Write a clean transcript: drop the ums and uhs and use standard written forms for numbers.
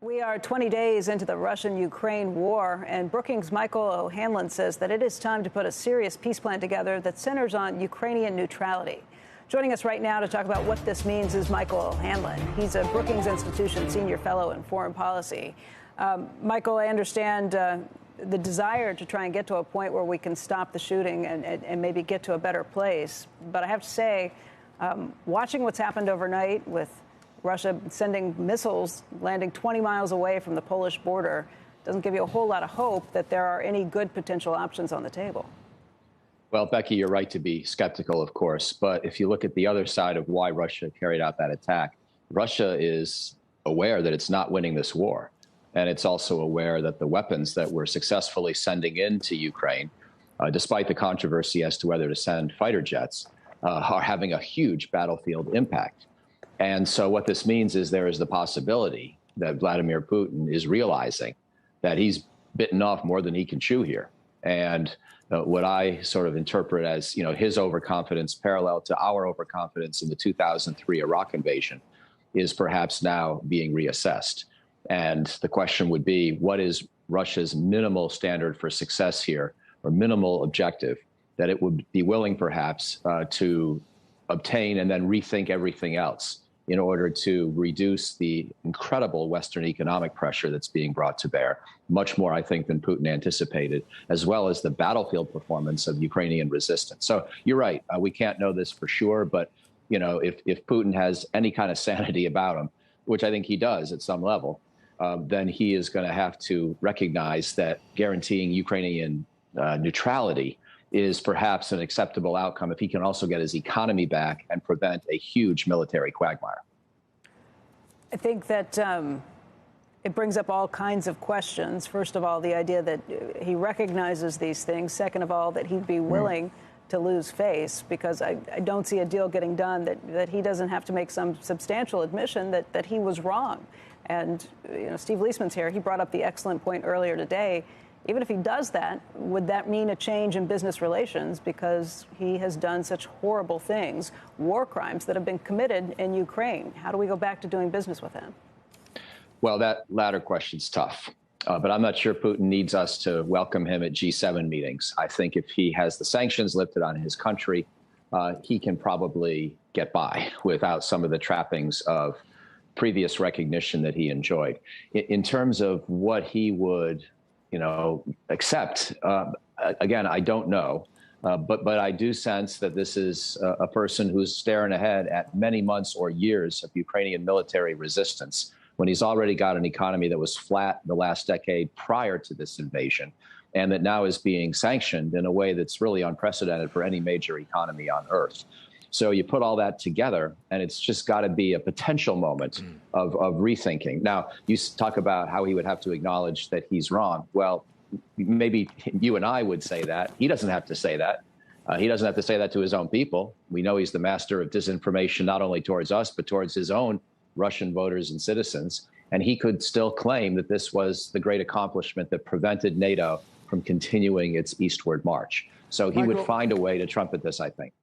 We are 20 days into the Russian-Ukraine war, and Brookings' Michael O'Hanlon says that it is time to put a serious peace plan together that centers on Ukrainian neutrality. Joining us right now to talk about what this means is Michael O'Hanlon. He's a Brookings Institution Senior Fellow in Foreign Policy. Michael, I understand the desire to try and get to a point where we can stop the shooting and maybe get to a better place. But I have to say, watching what's happened overnight with Russia sending missiles landing 20 miles away from the Polish border doesn't give you a whole lot of hope that there are any good potential options on the table. Well, Becky, you're right to be skeptical, of course. But if you look at the other side of why Russia carried out that attack, Russia is aware that it's not winning this war. And it's also aware that the weapons that we're successfully sending into Ukraine, despite the controversy as to whether to send fighter jets, are having a huge battlefield impact. And so what this means is there is the possibility that Vladimir Putin is realizing that he's bitten off more than he can chew here. And what I sort of interpret as, his overconfidence parallel to our overconfidence in the 2003 Iraq invasion is perhaps now being reassessed. And the question would be, what is Russia's minimal standard for success here, or minimal objective that it would be willing perhaps to obtain and then rethink everything else in order to reduce the incredible Western economic pressure that's being brought to bear, much more, I think, than Putin anticipated, as well as the battlefield performance of Ukrainian resistance. So you're right. We can't know this for sure. But, if Putin has any kind of sanity about him, which I think he does at some level, then he is going to have to recognize that guaranteeing Ukrainian neutrality is perhaps an acceptable outcome if he can also get his economy back and prevent a huge military quagmire. I think that it brings up all kinds of questions. First of all, the idea that he recognizes these things. Second of all, that he'd be willing to lose face, because I don't see a deal getting done that he doesn't have to make some substantial admission that he was wrong. And, Steve Leisman's here. He brought up the excellent point earlier today. Even if he does that, would that mean a change in business relations, because he has done such horrible things, war crimes that have been committed in Ukraine? How do we go back to doing business with him? Well, that latter question's tough, but I'm not sure Putin needs us to welcome him at G7 meetings. I think if he has the sanctions lifted on his country, he can probably get by without some of the trappings of previous recognition that he enjoyed. In terms of what he would accept. Again, I don't know, but I do sense that this is a person who's staring ahead at many months or years of Ukrainian military resistance, when he's already got an economy that was flat the last decade prior to this invasion, and that now is being sanctioned in a way that's really unprecedented for any major economy on earth. So you put all that together, and it's just got to be a potential moment of rethinking. Now, you talk about how he would have to acknowledge that he's wrong. Well, maybe you and I would say that. He doesn't have to say that. He doesn't have to say that to his own people. We know he's the master of disinformation, not only towards us, but towards his own Russian voters and citizens. And he could still claim that this was the great accomplishment that prevented NATO from continuing its eastward march. So he would find a way to trumpet this, I think.